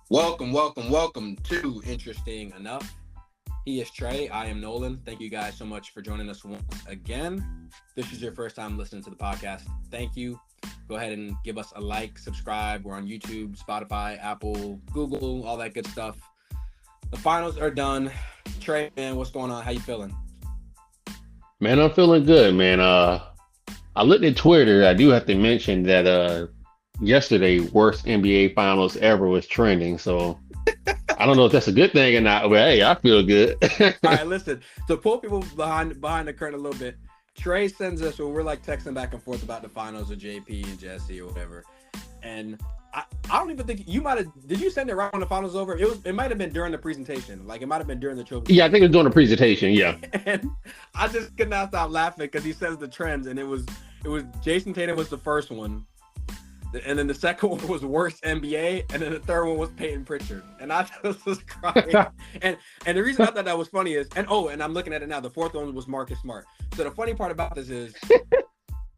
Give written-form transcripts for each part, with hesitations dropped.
Welcome to Interesting Enough. He is Trey. I am Nolan. Thank you guys so much for joining us once again. If this is your first time listening to the podcast, thank you. Go ahead and give us a like, subscribe. We're on YouTube, Spotify, Apple, Google, all that good stuff. The finals are done. Trey, man, what's going on? How you feeling? Man, I'm feeling good, man. I looked at Twitter. I do have to mention that yesterday worst NBA finals ever was trending. So I don't know if that's a good thing or not, but hey, I feel good. All right, listen. To pull people behind the curtain a little bit, Trey sends us when we're like texting back and forth about the finals with JP and Jesse or whatever. And I don't even think you might have. Did you send it right when the finals over? It might have been during the presentation. Like it might have been during the trophy Yeah, I think presentation. it's doing a presentation. Yeah. And I just could not stop laughing because he says the trends, and it was Jason Tatum was the first one, and then the second one was worst NBA, and then the third one was Peyton Pritchard, and I just was crying. And the reason I thought that was funny is, and I'm looking at it now. The fourth one was Marcus Smart. So the funny part about this is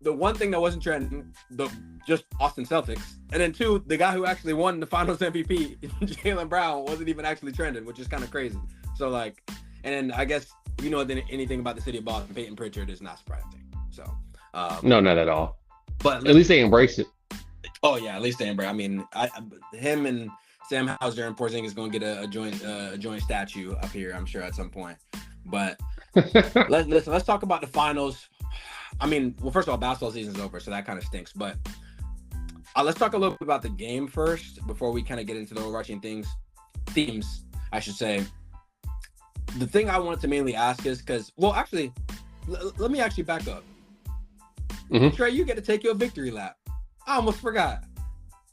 the one thing that wasn't trending, the just Boston Celtics, and then two, the guy who actually won the Finals MVP, Jaylen Brown, wasn't even actually trending, which is kind of crazy. So like, and then I guess anything about the city of Boston, Peyton Pritchard is not surprising. So, No, not at all. but At let's. least they embrace it. Oh yeah, at least Amber. I mean, him and Sam Hauser and Porzingis going to get a joint statue up here, I'm sure at some point. But let's talk about the finals. I mean, well, first of all, basketball season's over, so that kind of stinks. But let's talk a little bit about the game first before we kind of get into the overarching themes, I should say. The thing I wanted to mainly ask is because, well, actually, let me actually back up. hmm Trey, you get to take your victory lap. I almost forgot.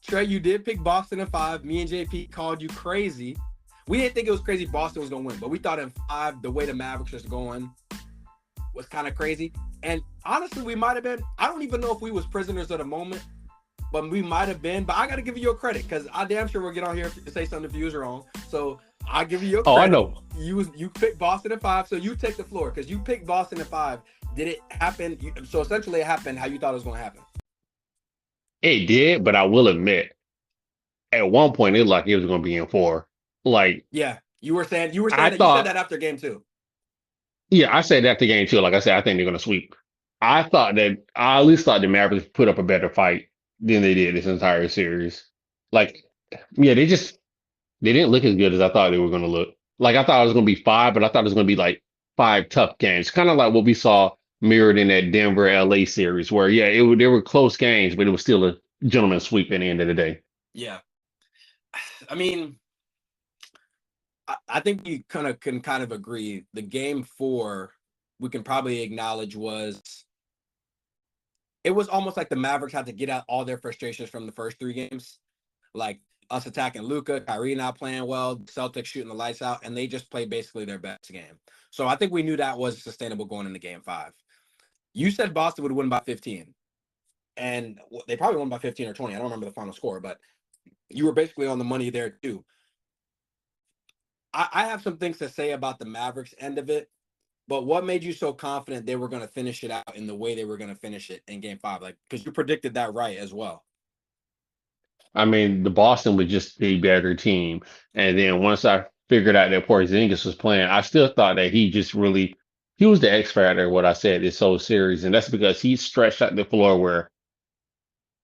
Trey, you did pick Boston in five. Me and JP called you crazy. We didn't think it was crazy Boston was going to win, but we thought in five, the way the Mavericks was going was kind of crazy. And honestly, we might have been. I don't even know if we was prisoners of the moment, but we might have been. But I got to give you your credit because I damn sure we'll get on here to say something if you was wrong. So I give you your Oh, I credit. know. You picked Boston in five, so you take the floor because you picked Boston in five. Did it happen? So essentially, it happened how you thought it was going to happen. It did, but I will admit, at one point, it looked like it was going to be in four. Like, Yeah, you were saying I that you said thought, that after game two. yeah, I said that the game too. Like I said, I think they're going to sweep. I at least thought the Mavericks put up a better fight than they did this entire series. Like, yeah, they didn't look as good as I thought they were going to look. Like I thought it was going to be five, but I thought it was going to be like five tough games, kind of like what we saw mirrored in that Denver LA series, where yeah, they were close games, but it was still a gentleman's sweep at the end of the day. Yeah, I mean, I think we kind of agree. The game four, we can probably acknowledge it was almost like the Mavericks had to get out all their frustrations from the first three games, like us attacking Luca, Kyrie not playing well, Celtics shooting the lights out, and they just played basically their best game. So I think we knew that was sustainable going into game five. You said Boston would win by 15, and they probably won by 15 or 20. I don't remember the final score, but you were basically on the money there too. I have some things to say about the Mavericks end of it, but what made you so confident they were going to finish it out in the way they were going to finish it in game five? Like, because you predicted that right as well. I mean, the Boston was just a better team, and then once I figured out that Porzingis was playing, I still thought that he was the X factor. What I said this whole series, and that's because he stretched out the floor where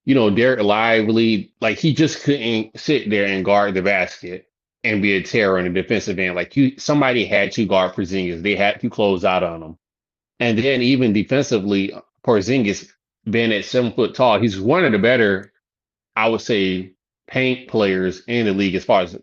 Derek Lively, like he just couldn't sit there and guard the basket and be a terror in the defensive end. Like somebody had to guard Porzingis. They had to close out on him. And then even defensively, Porzingis being at 7 foot tall, he's one of the better, I would say, paint players in the league as far as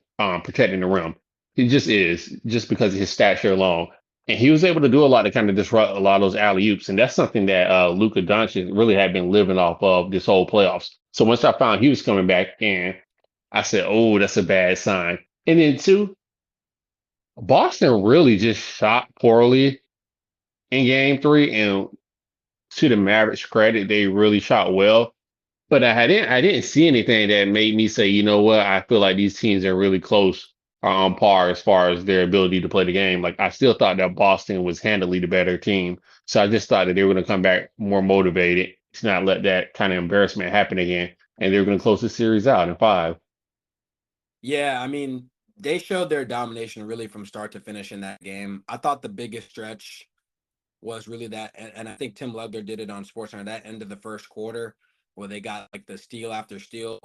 protecting the rim. He just is, just because of his stature alone. And he was able to do a lot to kind of disrupt a lot of those alley oops. And that's something that Luka Doncic really had been living off of this whole playoffs. So once I found he was coming back in, I said, oh, that's a bad sign. And then two, Boston really just shot poorly in game three. And to the Mavericks credit, they really shot well. But I didn't see anything that made me say, you know what, I feel like these teams are really close or on par as far as their ability to play the game. Like I still thought that Boston was handily the better team. So I just thought that they were going to come back more motivated to not let that kind of embarrassment happen again. And they were going to close the series out in five. Yeah, I mean, they showed their domination really from start to finish in that game. I thought the biggest stretch was really that, and I think Tim Legler did it on SportsCenter, that end of the first quarter where they got like the steal after steal,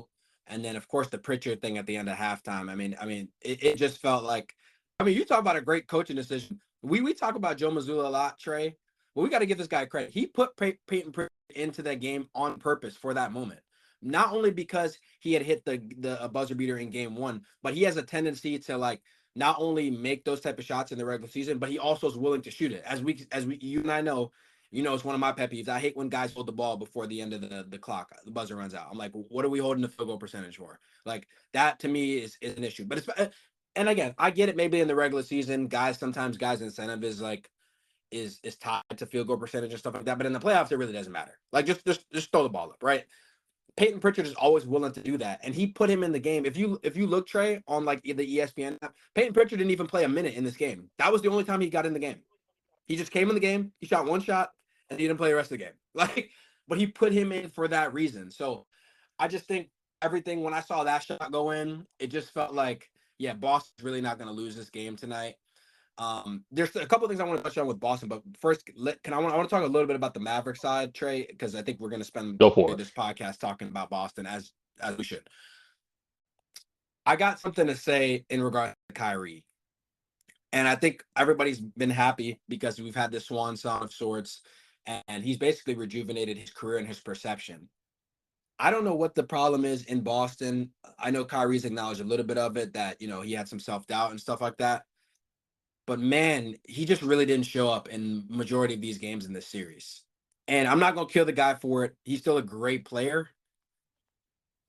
and then of course the Pritchard thing at the end of halftime. I mean, it just felt like, I mean, you talk about a great coaching decision. We talk about Joe Mazzulla a lot, Trey, but we got to give this guy credit. He put Peyton Pritchard into that game on purpose for that moment. Not only because he had hit the buzzer beater in game one, but he has a tendency to like not only make those type of shots in the regular season, but he also is willing to shoot it. As we you and I know, it's one of my pet peeves. I hate when guys hold the ball before the end of the clock, the buzzer runs out. I'm like, what are we holding the field goal percentage for? Like that to me is an issue. But and again, I get it. Maybe in the regular season, sometimes guys' incentive is like is tied to field goal percentage and stuff like that. But in the playoffs, it really doesn't matter. Like just throw the ball up, right? Peyton Pritchard is always willing to do that, and he put him in the game. If you look, Trey, on like the ESPN app, Peyton Pritchard didn't even play a minute in this game. That was the only time he got in the game. He just came in the game, he shot one shot, and he didn't play the rest of the game. Like, but he put him in for that reason. So I just think everything when I saw that shot go in, it just felt like, yeah, Boston's really not going to lose this game tonight. There's a couple of things I want to touch on with Boston, but first, I want to talk a little bit about the Maverick side, Trey, because I think we're going to spend Go for it. this podcast talking about Boston as we should. I got something to say in regard to Kyrie, and I think everybody's been happy because we've had this swan song of sorts, and he's basically rejuvenated his career and his perception. I don't know what the problem is in Boston. I know Kyrie's acknowledged a little bit of it, that he had some self doubt and stuff like that. But man, he just really didn't show up in majority of these games in this series. And I'm not gonna kill the guy for it. He's still a great player.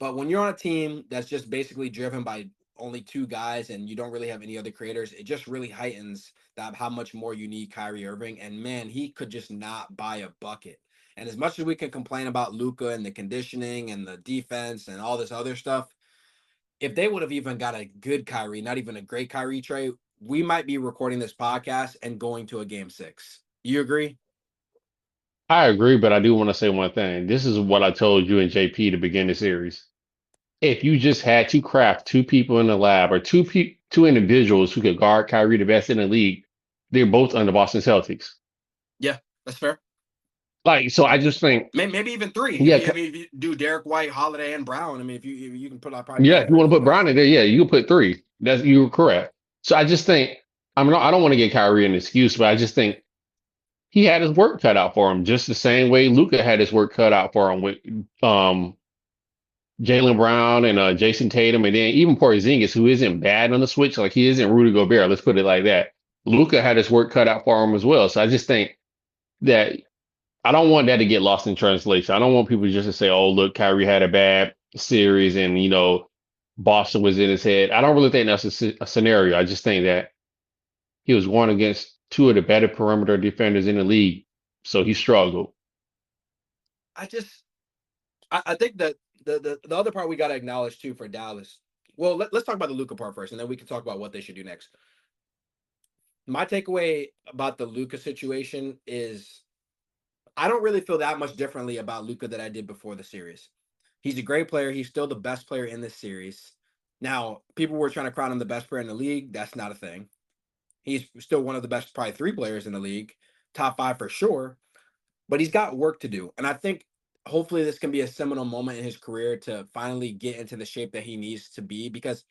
But when you're on a team that's just basically driven by only two guys and you don't really have any other creators, it just really heightens that how much more you need Kyrie Irving. And man, he could just not buy a bucket. And as much as we can complain about Luka and the conditioning and the defense and all this other stuff, if they would have even got a good Kyrie, not even a great Kyrie, Trey, we might be recording this podcast and going to a game six. You agree? I agree, but I do want to say one thing. This is what I told you and JP to begin the series. If you just had to craft two people in the lab or two individuals who could guard Kyrie the best in the league, they're both on the Boston Celtics. Yeah, that's fair. Like, so I just think, Maybe even three. yeah, If you do Derek White, Holiday, and Brown, I mean, if you can put, I'll probably put yeah, all if you three of want to those put guys. Brown in there, yeah, you can put three. You're correct. So I just think, I don't want to get Kyrie an excuse, but I just think he had his work cut out for him, just the same way Luca had his work cut out for him with um Jalen Brown and Jason Tatum, and then even Porzingis, who isn't bad on the switch, like he isn't Rudy Gobert. Let's put it like that. Luca had his work cut out for him as well. So I just think that I don't want that to get lost in translation. I don't want people just to say, "Oh, look, Kyrie had a bad series," and Boston was in his head. I don't really think that's a scenario. I just think that he was going against two of the better perimeter defenders in the league, so he struggled. I just, I think that the other part we got to acknowledge too for Dallas. Well, let's talk about the Luca part first, and then we can talk about what they should do next. My takeaway about the Luca situation is I don't really feel that much differently about Luca that I did before the series. He's a great player. He's still the best player in this series. Now, people were trying to crown him the best player in the league. That's not a thing. He's still one of the best, probably three players in the league, top five for sure. But he's got work to do, and I think hopefully this can be a seminal moment in his career to finally get into the shape that he needs to be because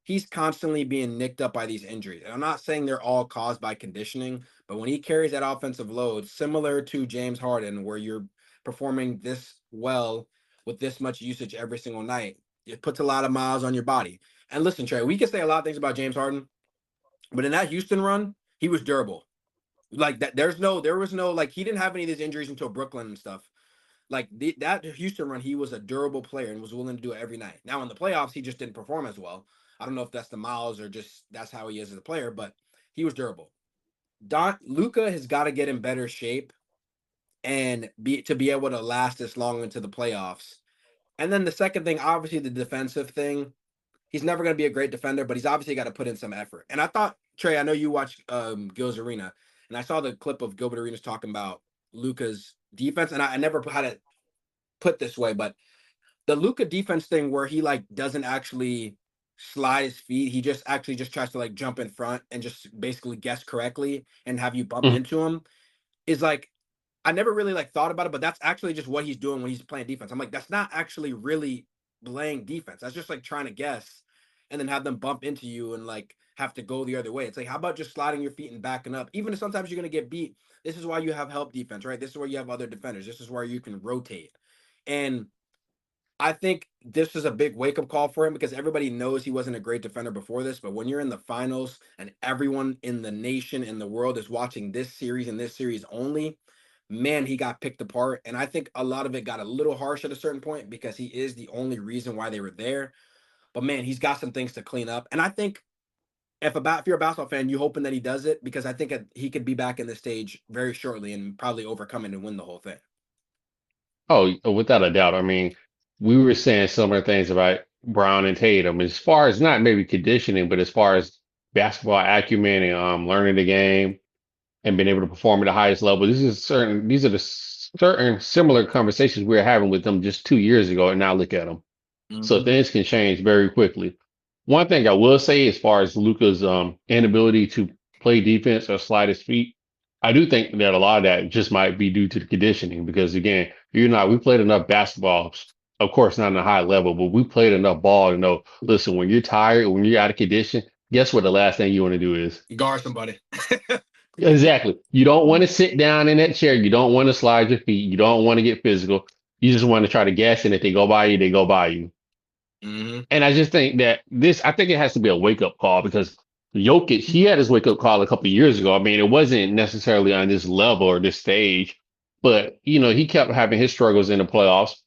he's constantly being nicked up by these injuries. And I'm not saying they're all caused by conditioning, but when he carries that offensive load, similar to James Harden, where you're performing this well with this much usage every single night, it puts a lot of miles on your body. And listen, Trey, we can say a lot of things about James Harden, but in that Houston run, he was durable. Like that, there was no like he didn't have any of these injuries until Brooklyn and stuff. Like that Houston run, he was a durable player and was willing to do it every night. Now in the playoffs, he just didn't perform as well. I don't know if that's the miles or just that's how he is as a player, but he was durable. Don Luca has got to get in better shape and be able to last this long into the playoffs. And then the second thing, obviously the defensive thing. He's never going to be a great defender, but he's obviously got to put in some effort. And I thought, Trey, I know you watched Gil's Arena, and I saw the clip of Gilbert Arenas talking about Luca's defense, and I never had it put this way, but the Luca defense thing where he like doesn't actually. slide his feet. He just actually just tries to like jump in front and just basically guess correctly and have you bump Mhm. into him is like I never really like thought about it, but that's actually just what he's doing when he's playing defense. I'm like, that's not actually really playing defense. That's just like trying to guess and then have them bump into you and like have to go the other way. It's like, how about just sliding your feet and backing up? Even if sometimes you're gonna get beat, this is why you have help defense, right? This is where you have other defenders. This is where you can rotate. And I think this is a big wake up call for him because everybody knows he wasn't a great defender before this. But when you're in the finals and everyone in the nation and the world is watching this series and this series only, man, he got picked apart. And I think a lot of it got a little harsh at a certain point because he is the only reason why they were there. But man, he's got some things to clean up. And I think if you're a basketball fan, you hoping that he does it because I think he could be back in the stage very shortly and probably overcome it and win the whole thing. Oh, without a doubt. I mean, we were saying similar things about Brown and Tatum as far as not maybe conditioning, but as far as basketball acumen and learning the game and being able to perform at the highest level. These are the certain similar conversations we were having with them just 2 years ago, and now look at them. So Hmm. things can change very quickly. One thing I will say, as far as Luca's inability to play defense or slide his feet, I do think that a lot of that just might be due to the conditioning. Because again, we played enough basketballs, of course, not on a high level, but we played enough ball to know. Listen, when you're tired, when you're out of condition, guess what? The last thing you want to do is Guard somebody. exactly. You don't want to sit down in that chair. You don't want to slide your feet. You don't want to get physical. You just want to try to guess, and if they go by you, they go by you. Hmm. And I just think that I think it has to be a wake up call because Jokic, he had his wake up call a couple of years ago. I mean, it wasn't necessarily on this level or this stage, but he kept having his struggles in the playoffs.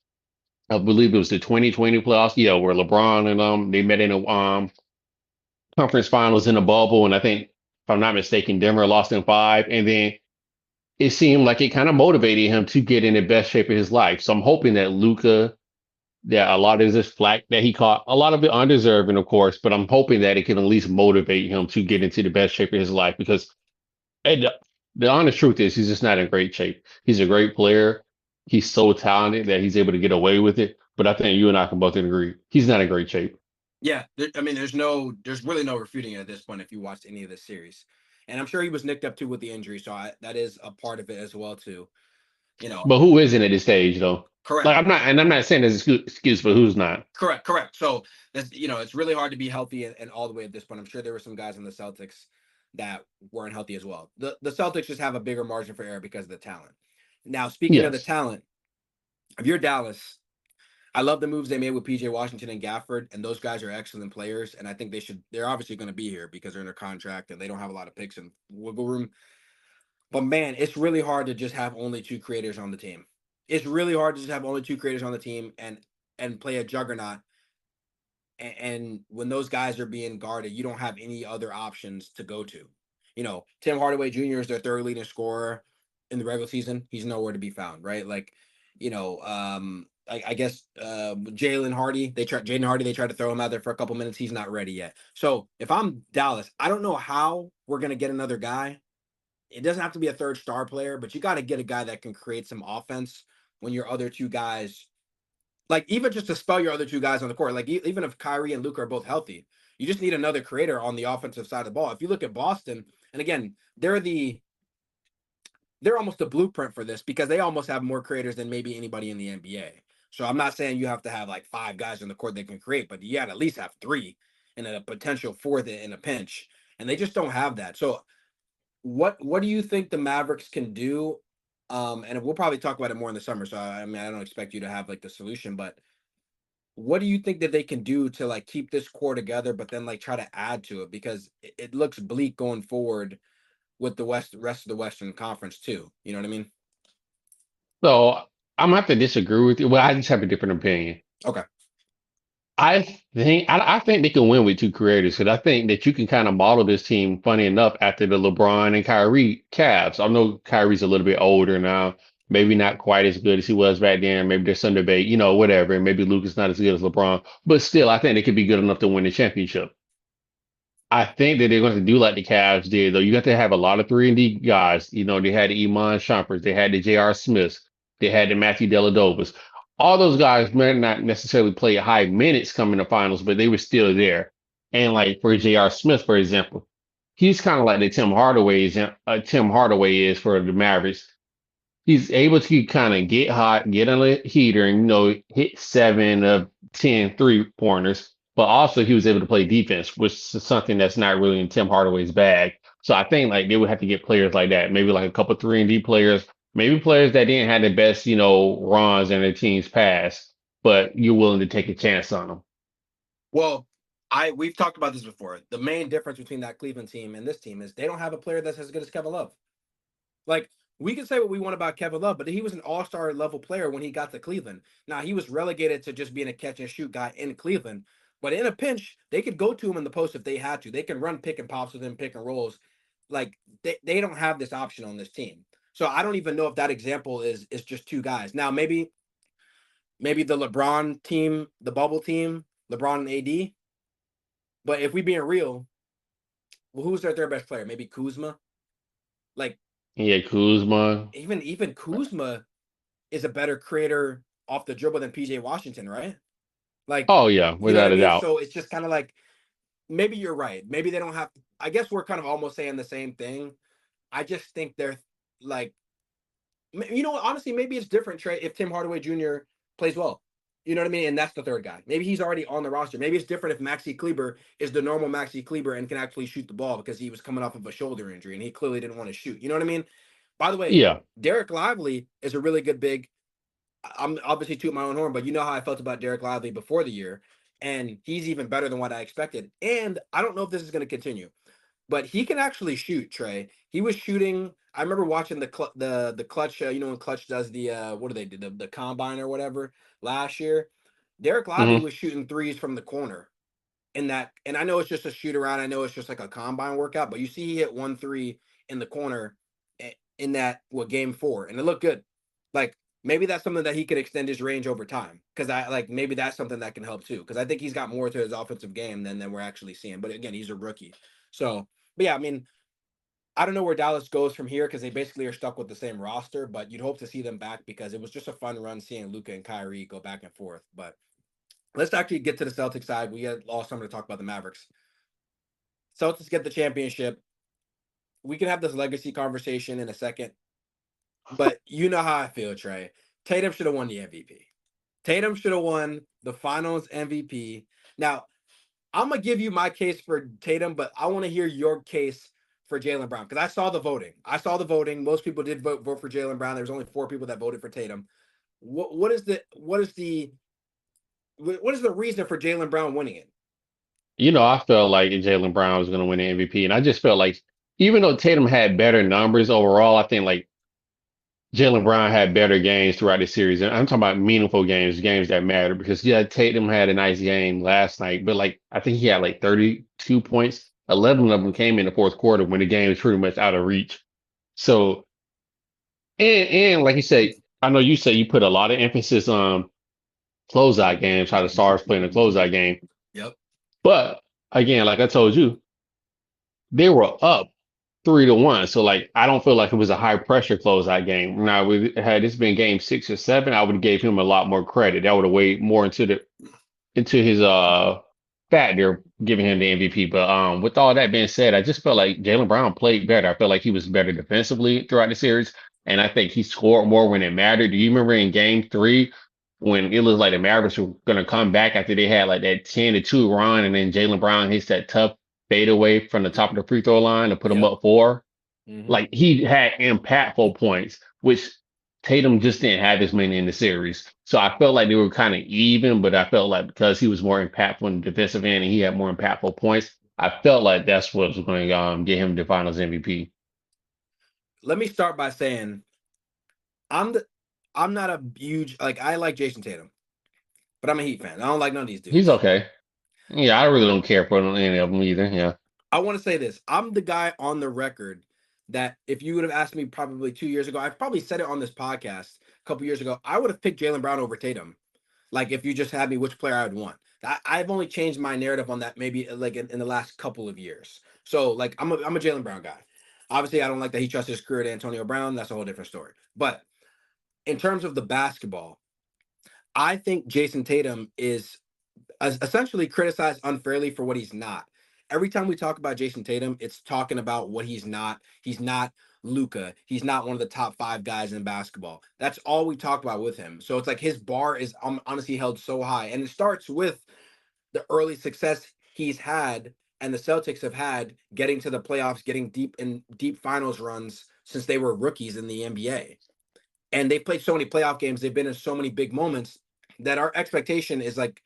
I believe it was the 2020 playoffs, yeah, where LeBron and they met in a conference finals in a bubble, and I think, if I'm not mistaken, Denver lost in five, and then it seemed like it kind of motivated him to get in the best shape of his life. So I'm hoping that Luca, yeah, a lot of this flack that he caught, a lot of it undeserving, of course, but I'm hoping that it can at least motivate him to get into the best shape of his life because the honest truth is he's just not in great shape. He's a great player. He's so talented that he's able to get away with it. But I think you and I can both agree he's not in great shape. Yeah, I mean, there's really no refuting it at this point if you watched any of this series, and I'm sure he was nicked up too with the injury, so that is a part of it as well too. You know, But who isn't at this stage though? correct, Like I'm not saying there's an excuse for who's not. correct. So that's it's really hard to be healthy and all the way at this point. I'm sure there were some guys in the Celtics that weren't healthy as well. The Celtics just have a bigger margin for error because of the talent. Now, speaking of the Yes. talent, if you're Dallas, I love the moves they made with PJ Washington and Gafford, and those guys are excellent players. And I think they're obviously going to be here because they're under contract and they don't have a lot of picks and wiggle room. But man, it's really hard to just have only two creators on the team. It's really hard to just have only two creators on the team and play a juggernaut. And when those guys are being guarded, you don't have any other options to go to. Tim Hardaway Jr. is their third leading scorer in the regular season. He's nowhere to be found, right? Like, I guess Jaden Hardy, they tried to throw him out there for a couple minutes. He's not ready yet. So if I'm Dallas, I don't know how we're gonna get another guy. It doesn't have to be a third star player, but you got to get a guy that can create some offense when your other two guys, like even just to spell your other two guys on the court, like even if Kyrie and Luka are both healthy, you just need another creator on the offensive side of the ball. If you look at Boston, and again, they're almost a blueprint for this because they almost have more creators than maybe anybody in the NBA. So I'm not saying you have to have like five guys on the court that can create, but you got to at least have three and a potential fourth in a pinch. And they just don't have that. So what do you think the Mavericks can do? And we'll probably talk about it more in the summer. So I mean, I don't expect you to have like the solution, but what do you think that they can do to like keep this core together, but then like try to add to it because it looks bleak going forward with the rest of the Western Conference too. You know what I mean? So I'm gonna have to disagree with you. Well, I just have a different opinion. Okay. I think they can win with two creators because I think that you can kind of model this team, funny enough, after the LeBron and Kyrie Cavs. I know Kyrie's a little bit older now, maybe not quite as good as he was back then. Maybe there's some debate, whatever. And maybe Luka's not as good as LeBron, but still, I think they could be good enough to win the championship. I think that they're going to do like the Cavs did, though. You got to have a lot of 3-and-D guys. They had the Iman Shumpers, they had the J.R. Smiths, they had the Matthew Dellavedovas. All those guys may not necessarily play high minutes coming to finals, but they were still there. And like for J.R. Smith, for example, he's kind of like the Tim Hardaway is for the Mavericks. He's able to kind of get hot, get on the heater, and hit 7 of 10 3 pointers. But also he was able to play defense, which is something that's not really in Tim Hardaway's bag. So I think like they would have to get players like that, maybe like a couple 3-and-D players, maybe players that didn't have the best, runs in their team's past, but you're willing to take a chance on them. Well, we've talked about this before. The main difference between that Cleveland team and this team is they don't have a player that's as good as Kevin Love. Like, we can say what we want about Kevin Love, but he was an all-star level player when he got to Cleveland. Now, he was relegated to just being a catch and shoot guy in Cleveland, but in a pinch, they could go to him in the post if they had to. They can run pick and pops with him, pick and rolls. Like, they don't have this option on this team. So I don't even know if that example is just two guys. Now, maybe the LeBron team, the bubble team, LeBron and AD. But if we being real, well, who's their third best player? Maybe Kuzma. Like, Yeah, Kuzma. even Kuzma is a better creator off the dribble than PJ Washington, right? Like, Oh yeah, you know what without I a mean? doubt. So it's just kind of like, maybe you're right. Maybe they don't have to, I guess we're kind of almost saying the same thing. I just think they're like, honestly, maybe it's different, Trey, if Tim Hardaway Jr. plays well. You know what I mean? And that's the third guy. Maybe he's already on the roster. Maybe it's different if Maxi Kleber is the normal Maxi Kleber and can actually shoot the ball because he was coming off of a shoulder injury and he clearly didn't want to shoot. You know what I mean? By the way, Yeah. Derek Lively is a really good big. I'm obviously tooting my own horn, but you know how I felt about Derek Lively before the year, and he's even better than what I expected. And I don't know if this is going to continue, but he can actually shoot. Trey, he was shooting. I remember watching the clutch. When Clutch does the what do they do, the combine or whatever last year. Derek Lively Hmm. was shooting threes from the corner in that, and I know it's just a shoot around. I know it's just like a combine workout, but you see he hit 1 3 in the corner in that game 4, and it looked good. Like, maybe that's something that he could extend his range over time, because I like maybe that's something that can help too, because I think he's got more to his offensive game than we're actually seeing. But again, he's a rookie, so. But yeah, I mean, I don't know where Dallas goes from here because they basically are stuck with the same roster. But you'd hope to see them back because it was just a fun run seeing Luka and Kyrie go back and forth. But let's actually get to the Celtics side. We had lost time to talk about the Mavericks. Celtics get the championship. We can have this legacy conversation in a second, but you know how I feel, Trey. Tatum should have won the MVP. Tatum should have won the Finals MVP. Now, I'm gonna give you my case for Tatum, but I want to hear your case for Jaylen Brown because I saw the voting. Most people did vote for Jaylen Brown. There was only 4 people that voted for Tatum. What is the reason for Jaylen Brown winning it? I felt like Jalen Brown was going to win the MVP, and I just felt like even though Tatum had better numbers overall, I think like Jalen Brown had better games throughout the series. And I'm talking about meaningful games, games that matter. Because yeah, Tatum had a nice game last night, but like I think he had like 32 points. 11 of them came in the fourth quarter when the game was pretty much out of reach. So and like you said, I know you say you put a lot of emphasis on closeout games, how the stars play in the closeout game. Yep. But again, like I told you, they were up 3-1. So like I don't feel like it was a high pressure closeout game. Now, had this been game 6 or 7, I would have gave him a lot more credit. That would have weighed more into his factor giving him the MVP. But with all that being said, I just felt like Jalen Brown played better. I felt like he was better defensively throughout the series. And I think he scored more when it mattered. Do you remember in game 3 when it looked like the Mavericks were gonna come back after they had like that 10-2 run and then Jalen Brown hits that tough fadeaway from the top of the free throw line to put him Yep. up 4? Mm-hmm. Like he had impactful points, which Tatum just didn't have as many in the series. So I felt like they were kind of even, but I felt like because he was more impactful in the defensive end and he had more impactful points, I felt like that's what was going to get him the Finals MVP. Let me start by saying I'm not a huge, like, I like Jason Tatum, but I'm a Heat fan. I don't like none of these He's dudes. okay. Yeah, I really don't care for any of them either. Yeah. I want to say this. I'm the guy on the record that if you would have asked me probably 2 years ago, I've probably said it on this podcast a couple years ago, I would have picked Jaylen Brown over Tatum. Like, if you just had me which player I would want. I've only changed my narrative on that maybe like in the last couple of years. So like I'm a Jaylen Brown guy. Obviously, I don't like that he trusts his career to Antonio Brown. That's a whole different story. But in terms of the basketball, I think Jason Tatum is essentially criticized unfairly for what he's not. every time we talk about Jason Tatum, it's talking about what he's not. He's not Luca. He's not one of the top 5 guys in basketball. That's all we talk about with him. So it's like his bar is honestly held so high, and it starts with the early success he's had and the Celtics have had getting to the playoffs, getting deep finals runs since they were rookies in the NBA. And they've played so many playoff games, they've been in so many big moments that our expectation is like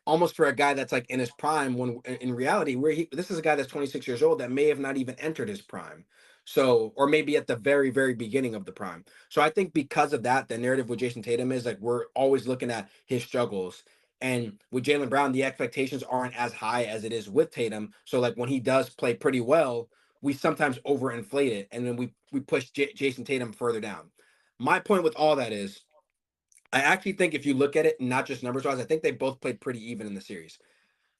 almost for a guy that's like in his prime when in reality this is a guy that's 26 years old that may have not even entered his prime. So, or maybe at the very, very beginning of the prime. So I think because of that, the narrative with Jason Tatum is like we're always looking at his struggles. And with Jaylen Brown, the expectations aren't as high as it is with Tatum. So like when he does play pretty well, we sometimes overinflate it, and then we push Jason Tatum further down. My point with all that is, I actually think if you look at it, not just numbers wise, I think they both played pretty even in the series.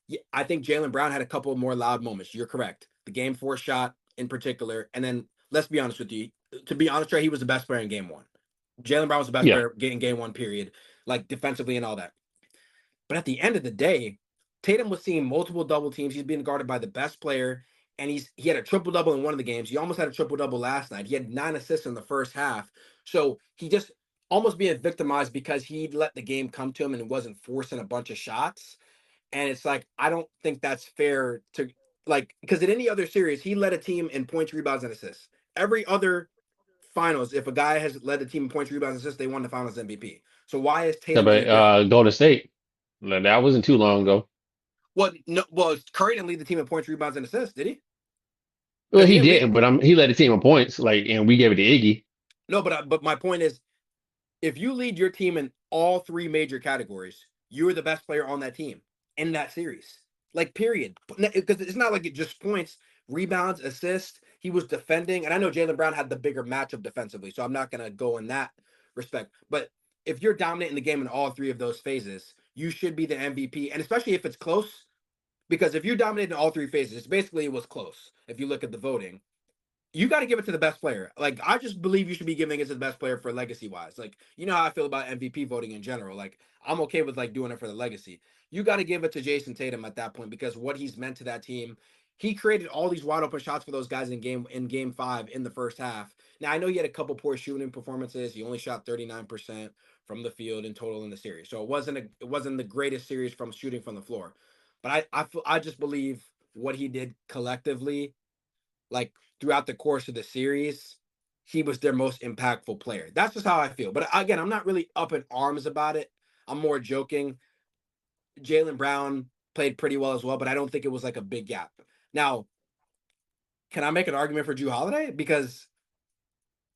Yeah, I think Jaylen Brown had a couple of more loud moments. You're correct. The game 4 shot in particular. And then let's be honest with you. To be honest, Trey, he was the best player in game 1. Jaylen Brown was the best Yeah. player in game 1, period. Like defensively and all that. But at the end of the day, Tatum was seeing multiple double teams. He's being guarded by the best player, and he had a triple double in one of the games. He almost had a triple double last night. He had 9 assists in the first half. So he just almost being victimized because he let the game come to him and wasn't forcing a bunch of shots. And it's like I don't think that's fair to like because in any other series he led a team in points, rebounds, and assists. Every other finals, if a guy has led a team in points, rebounds, and assists, they won the finals MVP. So why is Yeah, Tatum any but different? Golden State, like, that wasn't too long ago. Well, no, well, Curry didn't lead the team in points, rebounds, and assists, did he? Well, Because he he didn't lead. didn't, but he led the team in points, like, and we gave it to Iggy. No, but my point is, if you lead your team in all 3 major categories, you're the best player on that team in that series. Like, period. Because it's not like it just points, rebounds, assists. He was defending, and I know Jaylen Brown had the bigger matchup defensively, so I'm not gonna go in that respect. But if you're dominating the game in all 3 of those phases, you should be the MVP, and especially if it's close. Because if you dominated in all 3 phases, it's basically it was close. If you look at the voting, you got to give it to the best player. Like I just believe you should be giving it to the best player for legacy wise. Like you know how I feel about MVP voting in general. Like I'm okay with like doing it for the legacy. You got to give it to Jason Tatum at that point because what he's meant to that team. He created all these wide open shots for those guys in game 5 in the first half. Now I know he had a couple poor shooting performances. He only shot 39% from the field in total in the series. So it wasn't the greatest series from shooting from the floor. But I just believe what he did collectively, like throughout the course of the series, he was their most impactful player. That's just how I feel. But again, I'm not really up in arms about it. I'm more joking. Jaylen Brown played pretty well as well, but I don't think it was like a big gap. Now, can I make an argument for Drew Holiday? Because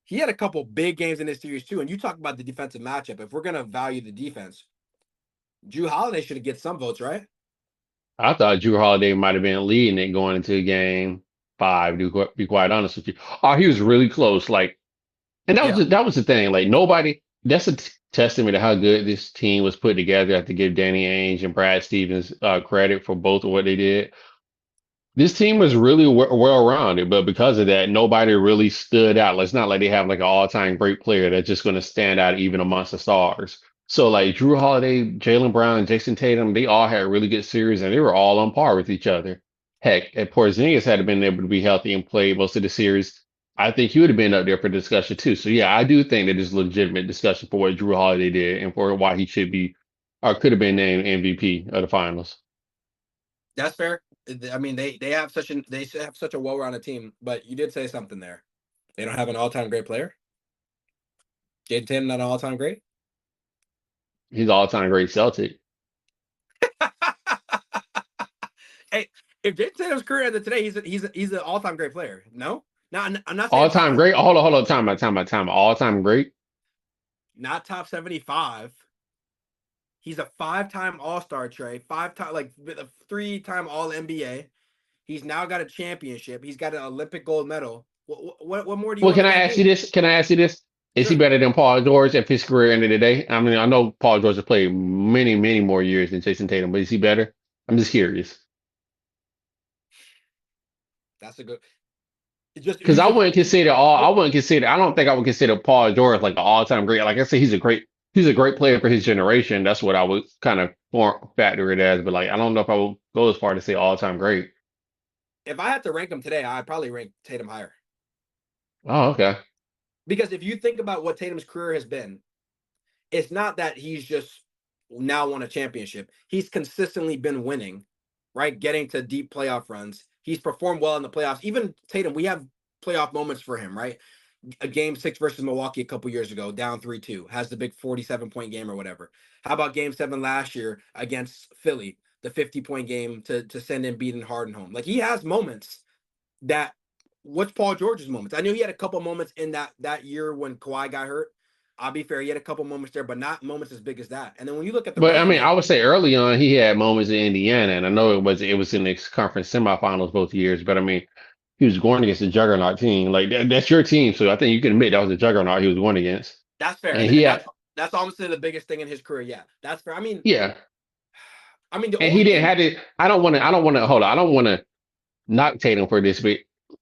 he had a couple big games in this series too. And you talk about the defensive matchup. If we're gonna value the defense, Drew Holiday should get some votes, right? I thought Drew Holiday might have been leading it going into game 5. To be quite honest with you, oh, he was really close. Like, and Yeah. that was the thing. Like, nobody. That's a testament to how good this team was put together. I have to give Danny Ainge and Brad Stevens credit for both of what they did. This team was really well rounded, but because of that, nobody really stood out. Like, it's not like they have like an all time great player that's just going to stand out even amongst the stars. So like Drew Holiday, Jaylen Brown, and Jason Tatum, they all had really good series, and they were all on par with each other. Heck, if Porzingis had been able to be healthy and play most of the series, I think he would have been up there for discussion too. So yeah, I do think that there's legitimate discussion for what Drew Holiday did and for why he should be or could have been named MVP of the finals. That's fair. I mean, they have such a well-rounded team, but you did say something there. They don't have an all-time great player. Jason Tatum not an all-time great. He's all time great Celtic. Hey, if Jason Tatum's career ended today, he's an all-time great player. No, I'm not saying All time top, great. Hold on, time. All time great. not top 75. He's a 5-time All-Star, Trey. 5-time, like a 3-time All NBA. He's now got a championship. He's got an Olympic gold medal. What more do you Well, want can the I man ask you do? this? Can I ask you this? Is he Sure. better than Paul George if his career ended today? I mean, I know Paul George has played many, many more years than Jason Tatum, but is he better? I'm just curious That's a good. It's just because you just I wouldn't consider. I don't think I would consider Paul George like an all time great. Like I said, he's a great player for his generation. That's what I would kind of factor it as. But like, I don't know if I would go as far to say all time great. If I had to rank them today, I'd probably rank Tatum higher. Oh, okay. Because if you think about what Tatum's career has been, it's not that he's just now won a championship. He's consistently been winning, right? Getting to deep playoff runs. He's performed well in the playoffs. Even Tatum, we have playoff moments for him, right? A game 6 versus Milwaukee a couple years ago, down 3-2, has the big 47-point game or whatever. How about game 7 last year against Philly, the 50-point game to send in beating Harden home? Like, he has moments that, what's Paul George's moments? I knew he had a couple moments in that year when Kawhi got hurt. I'll be fair, he had a couple moments there, but not moments as big as that. And then when you look at the But I mean, I resume, would say early on he had moments in Indiana, and I know it was in the conference semifinals both years. But I mean, he was going against a juggernaut team. Like that's your team, so I think you can admit that was a juggernaut he was going against. that's fair. And And, he and had, that's honestly the biggest thing in his career. Yeah, that's fair. yeah, I mean, the and he only didn't thing, have it. I don't want to hold on. I don't want to knock Tatum for this, but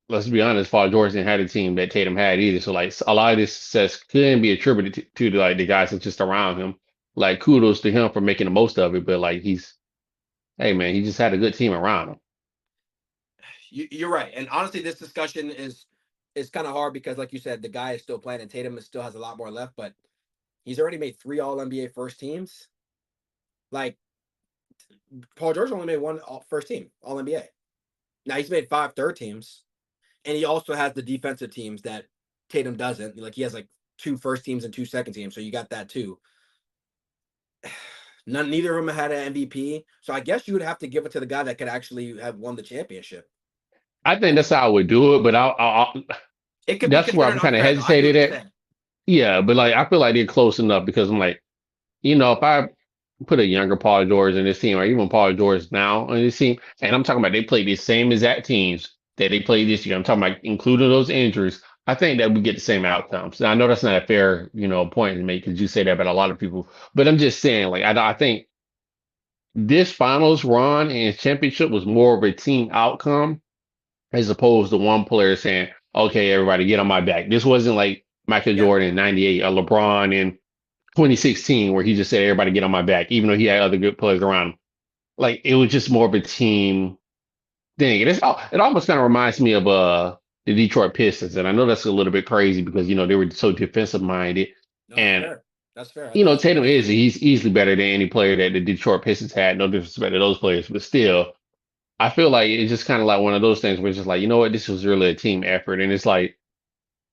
let's be honest, Paul George didn't have the team that Tatum had either. So like a lot of this success couldn't be attributed to like the guys that's just around him. Like kudos to him for making the most of it, but like hey man, he just had a good team around him. you're right. And honestly, this discussion is kind of hard because, like you said, the guy is still playing, and Tatum still has a lot more left. But he's already made 3 All NBA first teams. Like, Paul George only made 1 first team All NBA. Now he's made 5 third teams, and he also has the defensive teams that Tatum doesn't. Like, he has like 2 first teams and 2 second teams, so you got that too. Neither of them had an MVP, so I guess you would have to give it to the guy that could actually have won the championship. I think And that's how I would do it, but it could be that's where considered I'm kind of unfair, though. I see what hesitated you're at. saying. Yeah, but like I feel like they're close enough because I'm like, if I put a younger Paul George in this team, or even Paul George now on this team, and I'm talking about they played the same exact teams that they played this year. I'm talking about including those injuries. I think that we get the same outcomes. Now, I know that's not a fair, point to make because you say that about a lot of people, but I'm just saying, like, I think this finals run and championship was more of a team outcome as opposed to one player saying, okay, everybody get on my back. This wasn't like Michael Yeah, Jordan in 98 or LeBron in 2016 where he just said, everybody get on my back, even though he had other good players around him. Like it was just more of a team thing. It almost kind of reminds me of the Detroit Pistons. And I know that's a little bit crazy because, they were so defensive minded. no, that's And, fair. That's fair. I think that's a Tatum good point. he's easily better than any player that the Detroit Pistons had. No disrespect to those players, but still, I feel like it's just kind of like one of those things where it's just like, you know what, this was really a team effort. And it's like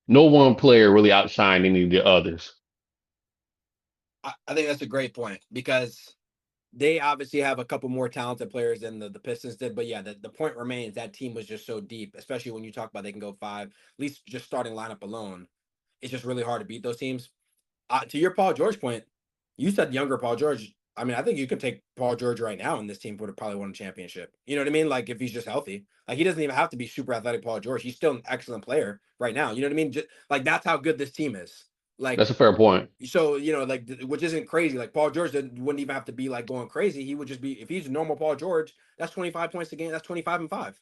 no one player really outshined any of the others. I think that's a great point because they obviously have a couple more talented players than the Pistons did. But yeah, the point remains that team was just so deep, especially when you talk about they can go 5, at least just starting lineup alone. It's just really hard to beat those teams. To your Paul George point, you said younger Paul George. I mean, I think you could take Paul George right now, and this team would have probably won a championship. You know what I mean? Like, if he's just healthy, like, he doesn't even have to be super athletic. Paul George, he's still an excellent player right now. You know what I mean? Just, like, that's how good this team is. Like, That's a fair point. so like, which isn't crazy. Like, Paul George wouldn't even have to be like going crazy. He would just be, if he's normal Paul George, that's 25 points a game. That's 25 and 5.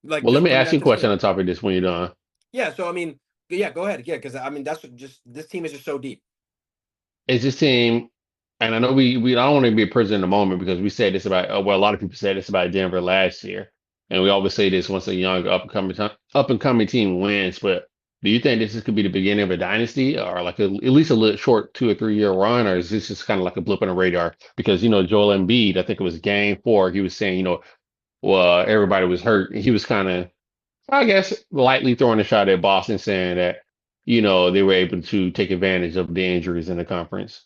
Like, Well, let just me putting ask that you a to question scale. on top of this when you're done. Yeah. So I mean, yeah, go ahead. Yeah, because I mean, that's what just this team is just so deep. Is this team, and I know we don't want to be a prisoner in the moment because we said this about, well, a lot of people said this about Denver last year. And we always say this once a young up and coming team wins. But do you think could be the beginning of a dynasty or like at least a little short 2 or 3 year run? Or is this just kind of like a blip on the radar? Because, Joel Embiid, I think it was game 4, he was saying, well, everybody was hurt. He was kind of, I guess, lightly throwing a shot at Boston, saying that, they were able to take advantage of the injuries in the conference.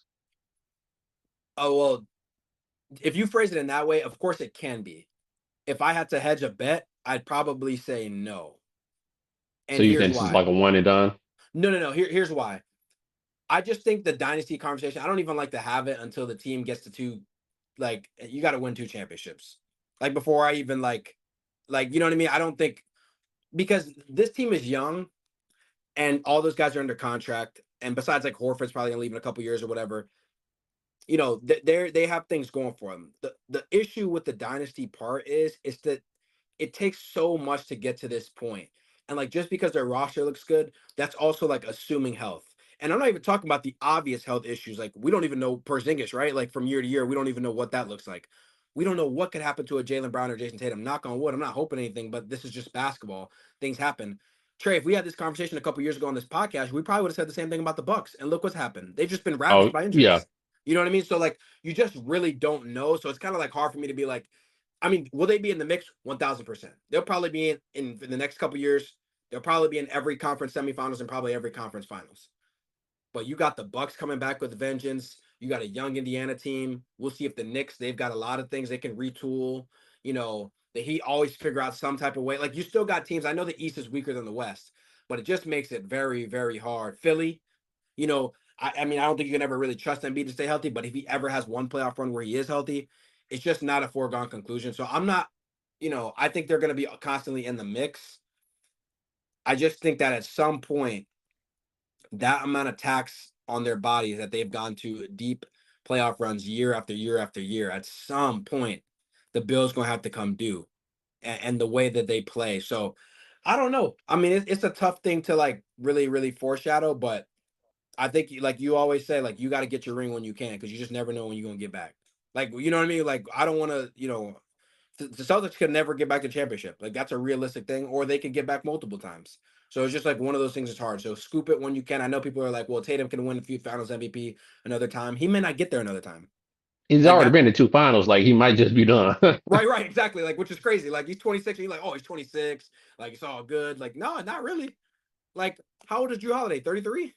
Oh well, if you phrase it in that way, of course it can be. If I had to hedge a bet, I'd probably say no. So And you here's think this is why. like a one and done? No. Here's why. I just think the dynasty conversation, I don't even like to have it until the team gets to 2, like, you got to win 2 championships. Like, before I even like, you know what I mean? I don't think, because this team is young and all those guys are under contract. And besides, like, Horford's probably gonna leave in a couple years or whatever. They have things going for them. The issue with the dynasty part is that it takes so much to get to this point. And like, just because their roster looks good, that's also like assuming health. And I'm not even talking about the obvious health issues. Like, we don't even know Porzingis, right? Like, from year to year, we don't even know what that looks like. We don't know what could happen to a Jaylen Brown or Jason Tatum. Knock on wood. I'm not hoping anything, but this is just basketball. Things happen. Trey, if we had this conversation a couple years ago on this podcast, we probably would have said the same thing about the Bucks. And look what's happened. They've just been ravaged Oh by yeah. injuries. You know what I mean? So like, you just really don't know. So it's kind of like hard for me to be like, I mean, will they be in the mix? 1,000%. They'll probably be in the next couple years. They'll probably be in every conference semifinals and probably every conference finals. But you got the Bucks coming back with vengeance. You got a young Indiana team. We'll see if the Knicks, they've got a lot of things they can retool. You know, the Heat always figure out some type of way. Like, you still got teams. I know the East is weaker than the West, but it just makes it very, very hard. Philly, you know, I mean, I don't think you can ever really trust Embiid to stay healthy, but if he ever has one playoff run where he is healthy, it's just not a foregone conclusion. So I'm not, I think they're going to be constantly in the mix. I just think that at some point, that amount of tax on their bodies that they've gone to deep playoff runs year after year after year, at some point, the bill's going to have to come due, and the way that they play. So I don't know. I mean, it's a tough thing to like really, really foreshadow, but I think like you always say, like, you got to get your ring when you can, because you just never know when you're going to get back. Like, you know what I mean? Like, I don't want to, the Celtics could never get back to championship. Like, that's a realistic thing, or they could get back multiple times. So it's just like one of those things that's hard. So scoop it when you can. I know people are like, well, Tatum can win a few finals MVP another time. He may not get there another time. He's Like already that. been to two finals. Like he might just be done. Right, right, exactly. Like, which is crazy. Like, he's 26 and you're like, oh, he's 26. Like, it's all good. Like, no, not really. Like, how old is Drew Holiday? 33?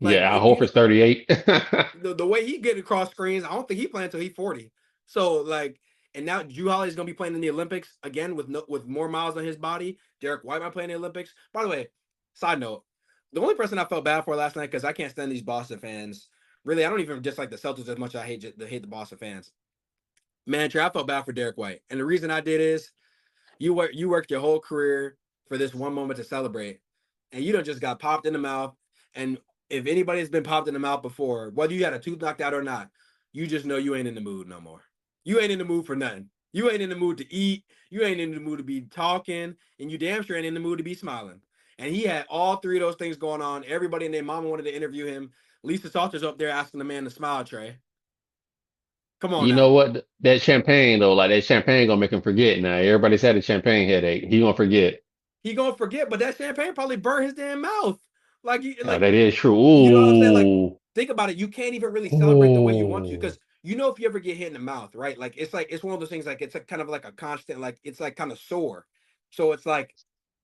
Like, Yeah, I hope it's 38. the way he get across screens, I don't think he playing until he's 40. So like, and now Drew Holiday is gonna be playing in the Olympics again with more miles on his body. Derek White might play in the Olympics. By the way, side note, the only person I felt bad for last night, because I can't stand these Boston fans. Really, I don't even dislike the Celtics as much as I hate the Boston fans. Man, Trey, I felt bad for Derek White, and the reason I did is you worked your whole career for this one moment to celebrate, and you don't just got popped in the mouth. And if anybody's been popped in the mouth before, whether you had a tooth knocked out or not, you just know you ain't in the mood no more. You ain't in the mood for nothing. You ain't in the mood to eat. You ain't in the mood to be talking, and you damn sure ain't in the mood to be smiling. And he had all three of those things going on. Everybody and their mama wanted to interview him. Lisa Salter's up there asking the man to smile, Trey. Come on You know now. what? That champagne though, like that champagne gonna make him forget. Now everybody's had a champagne headache. He gonna forget. He gonna forget, but that champagne probably burned his damn mouth. Like, That is true. you know what I'm saying? Like, Ooh, think about it. You can't even really celebrate the way you want to, ooh. because if you ever get hit in the mouth, right? Like it's one of those things. Like, it's a kind of like a constant. Like, it's like kind of sore. So it's like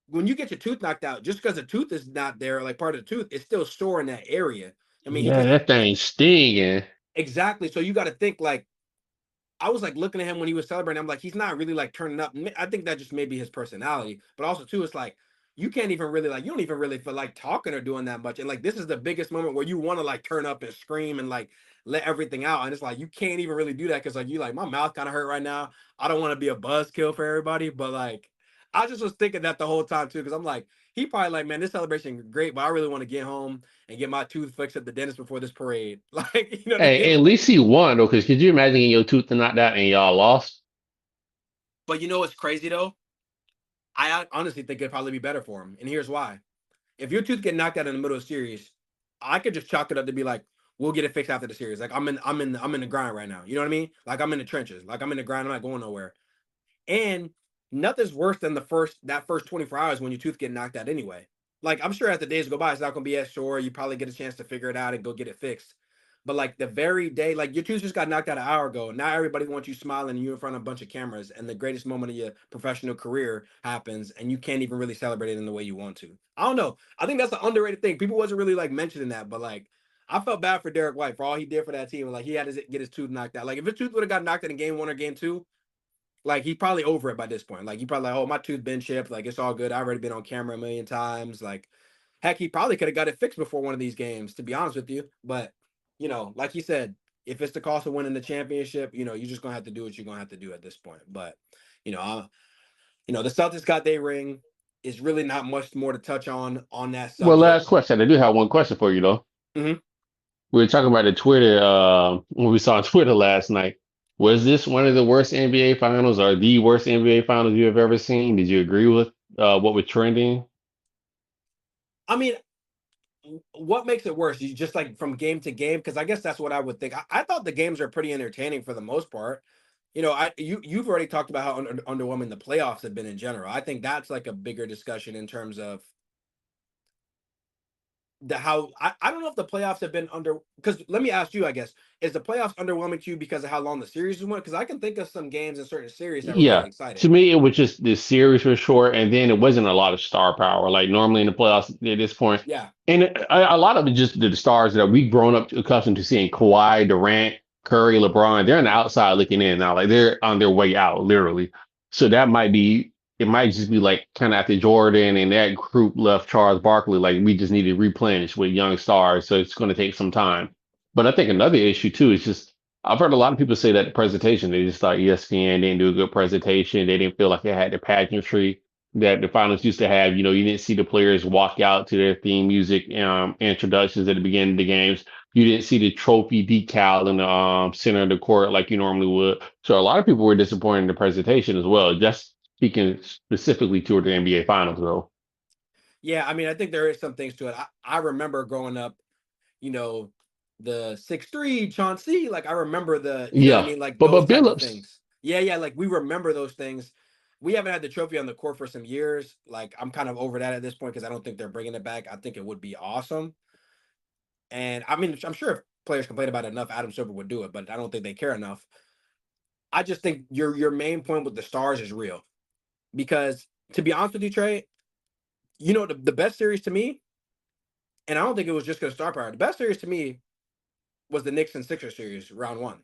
when you get your tooth knocked out, just because the tooth is not there, like part of the tooth, it's still sore in that area. I mean, he Yeah, just that thing stinging. exactly. So you got to think like, I was like looking at him when he was celebrating. I'm like, he's not really like turning up. I think that just may be his personality, but also too, it's like you can't even really like, you don't even really feel like talking or doing that much. And like, this is the biggest moment where you want to like turn up and scream and like let everything out. And it's like you can't even really do that, because like you like, my mouth kind of hurt right now. I don't want to be a buzzkill for everybody, but like I just was thinking that the whole time too, because I'm like, he probably like, man, this celebration is great, but I really want to get home and get my tooth fixed at the dentist before this parade. Like, you know what I Hey, mean? at least he won though, because could you imagine getting your tooth knocked out and y'all lost? But you know what's crazy though? I honestly think it'd probably be better for him. And here's why. If your tooth get knocked out in the middle of the series, I could just chalk it up to be like, we'll get it fixed after the series. Like, I'm in the grind right now. You know what I mean? Like, I'm in the trenches. Like, I'm in the grind. I'm not going nowhere. And nothing's worse than that first 24 hours when your tooth get knocked out anyway. Like, I'm sure as the days go by, it's not gonna be as sore. You probably get a chance to figure it out and go get it fixed. But like the very day, like your tooth just got knocked out an hour ago. Now everybody wants you smiling and you in front of a bunch of cameras, and the greatest moment of your professional career happens, and you can't even really celebrate it in the way you want to. I don't know. I think that's an underrated thing. People wasn't really like mentioning that, but like I felt bad for Derek White for all he did for that team. Like, he had to get his tooth knocked out. Like, if his tooth would have got knocked out in game one or game two, like he probably over it by this point. Like, he probably like, oh, my tooth been chipped. Like, it's all good. I've already been on camera a million times. Like, heck, he probably could have got it fixed before one of these games, to be honest with you. But like he said, if it's the cost of winning the championship, you're just gonna have to do what you're gonna have to do at this point. But the Celtics got their ring. It's really not much more to touch on that Well, subject. last question. I do have one question for you though. Mhm. We were talking about the Twitter when we saw on Twitter last night. Was this one of the worst NBA finals or the worst NBA finals you have ever seen? Did you agree with what was trending? I mean, what makes it worse? You just like from game to game? Because I guess that's what I would think. I thought the games are pretty entertaining for the most part. you've already talked about how underwhelming the playoffs have been in general. I think that's like a bigger discussion in terms of I don't know if the playoffs have been because let me ask you, I guess, is the playoffs underwhelming to you because of how long the series went? Because I can think of some games in certain series that were really Yeah. To exciting. me, it was just the series was short, and then it wasn't a lot of star power. Like normally in the playoffs at this point, Yeah. and a lot of it just the stars that we've grown up accustomed to seeing Kawhi, Durant, Curry, LeBron. They're on the outside looking in now, like they're on their way out, literally. So that might be it. Might just be like kind of after Jordan and that group left Charles Barkley, like we just need to replenish with young stars. So it's going to take some time. But I think another issue too is just I've heard a lot of people say that the presentation, they just thought ESPN didn't do a good presentation. They didn't feel like it had the pageantry that the finals used to have. You didn't see the players walk out to their theme music introductions at the beginning of the games. You didn't see the trophy decal in the center of the court like you normally would. So a lot of people were disappointed in the presentation as well. Just speaking specifically toward the NBA finals, though. Yeah, I mean, I think there is some things to it. I remember growing up, you know, the 6'3" Chauncey. Like I remember you know what I Yeah, mean? Like but those type of Billups, things. Yeah, yeah. Like we remember those things. We haven't had the trophy on the court for some years. Like I'm kind of over that at this point because I don't think they're bringing it back. I think it would be awesome. And I mean, I'm sure if players complain about it enough, Adam Silver would do it, but I don't think they care enough. I just think your main point with the stars is real because to be honest with you, Trey, the best series to me, and I don't think it was just because of star power. The best series to me was the Knicks and Sixers series, round one.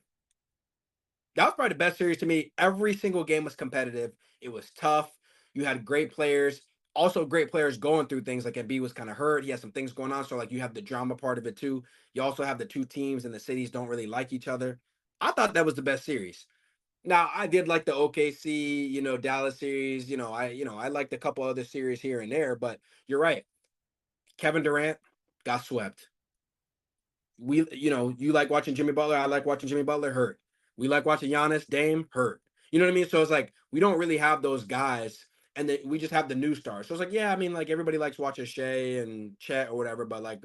That was probably the best series to me. Every single game was competitive. It was tough. You had great players, also great players going through things. Like Embiid was kind of hurt. He had some things going on. So like you have the drama part of it too. You also have the two teams and the cities don't really like each other. I thought that was the best series. Now I did like the OKC, Dallas series. I liked a couple other series here and there. But you're right. Kevin Durant got swept. You like watching Jimmy Butler. I like watching Jimmy Butler hurt. We like watching Giannis, Dame hurt. You know what I mean? So it's like we don't really have those guys, and we just have the new stars. So it's like, yeah, I mean, like everybody likes watching Shea and Chet or whatever, but like,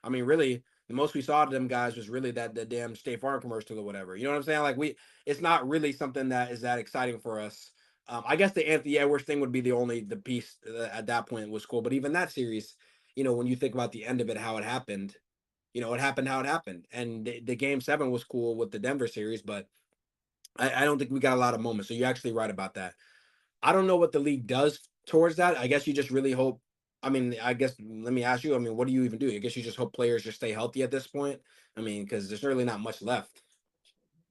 I mean, really, the most we saw of them guys was really that the damn State Farm commercial or whatever. You know what I'm saying? Like it's not really something that is that exciting for us. I guess the Anthony Edwards thing would be the piece at that point was cool, but even that series, when you think about the end of it, how it happened, it happened how it happened. And the game seven was cool with the Denver series, but I don't think we got a lot of moments. So you're actually right about that. I don't know what the league does towards that. I guess you just really hope. I mean, I guess let me ask you. I mean, what do you even do? I guess you just hope players just stay healthy at this point. I mean, because there's really not much left.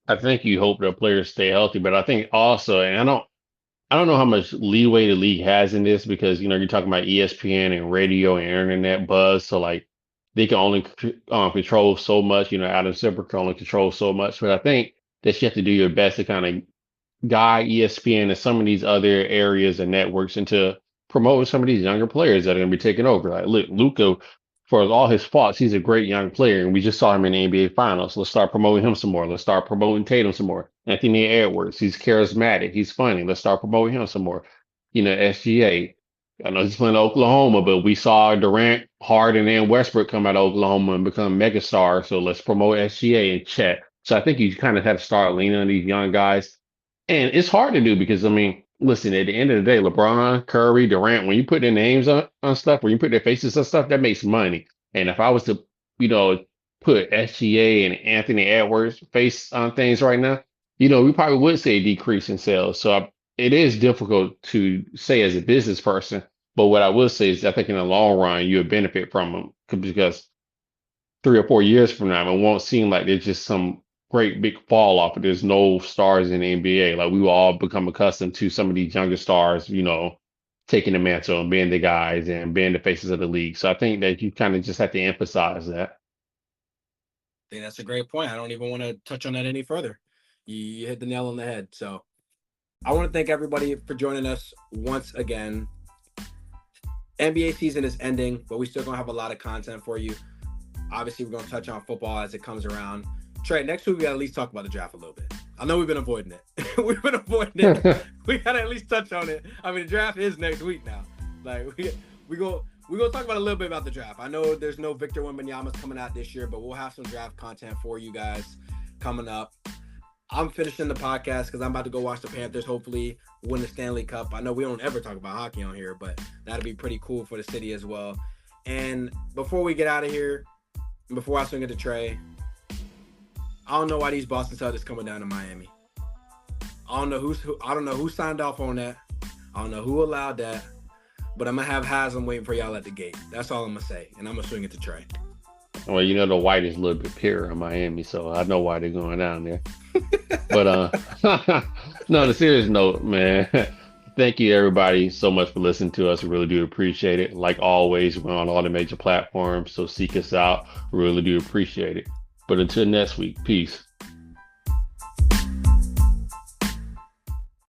I think you hope the players stay healthy, but I think also, and I don't know how much leeway the league has in this because you're talking about ESPN and radio and internet buzz, so like they can only control so much. Adam Silver can only control so much, but I think that you have to do your best to kind of guide ESPN and some of these other areas and networks into promoting some of these younger players that are going to be taking over. Like, look, Luca, for all his faults, he's a great young player, and we just saw him in the NBA Finals. Let's start promoting him some more. Let's start promoting Tatum some more. Anthony Edwards, he's charismatic, he's funny. Let's start promoting him some more. SGA. I know he's playing Oklahoma, but we saw Durant, Harden, and Westbrook come out of Oklahoma and become megastars. So let's promote SGA and Chet. So I think you kind of have to start leaning on these young guys and it's hard to do because I mean, listen, at the end of the day, LeBron, Curry, Durant, when you put their names on stuff, when you put their faces on stuff, that makes money. And if I was to, you know, put SGA and Anthony Edwards face on things right now, we probably would see a decrease in sales. So it is difficult to say as a business person. But what I will say is I think in the long run, you'll benefit from them because 3 or 4 years from now, it won't seem like there's just some great big fall off. But there's no stars in the NBA. Like we will all become accustomed to some of these younger stars, taking the mantle and being the guys and being the faces of the league. So I think that you kind of just have to emphasize that. I think that's a great point. I don't even want to touch on that any further. You hit the nail on the head. So I want to thank everybody for joining us once again. NBA season is ending, but we still gonna have a lot of content for you. Obviously, we're gonna touch on football as it comes around. Trey, next week we gotta at least talk about the draft a little bit. I know we've been avoiding it. We've been avoiding it. We gotta at least touch on it. I mean, the draft is next week now. Like we go talk about a little bit about the draft. I know there's no Victor Wembanyama's coming out this year, but we'll have some draft content for you guys coming up. I'm finishing the podcast because I'm about to go watch the Panthers hopefully win the Stanley Cup. I know we don't ever talk about hockey on here, but that'd be pretty cool for the city as well. And before we get out of here, before I swing it to Trey, I don't know why these Boston Celtics coming down to Miami. I don't know who signed off on that. I don't know who allowed that. But I'm gonna have Haslam waiting for y'all at the gate. That's all I'm gonna say. And I'm gonna swing it to Trey. Well, the white is a little bit purer in Miami, so I know why they're going down there. But no, on a serious note, man. Thank you everybody so much for listening to us. We really do appreciate it. Like always, we're on all the major platforms, so seek us out. We really do appreciate it. But until next week, peace.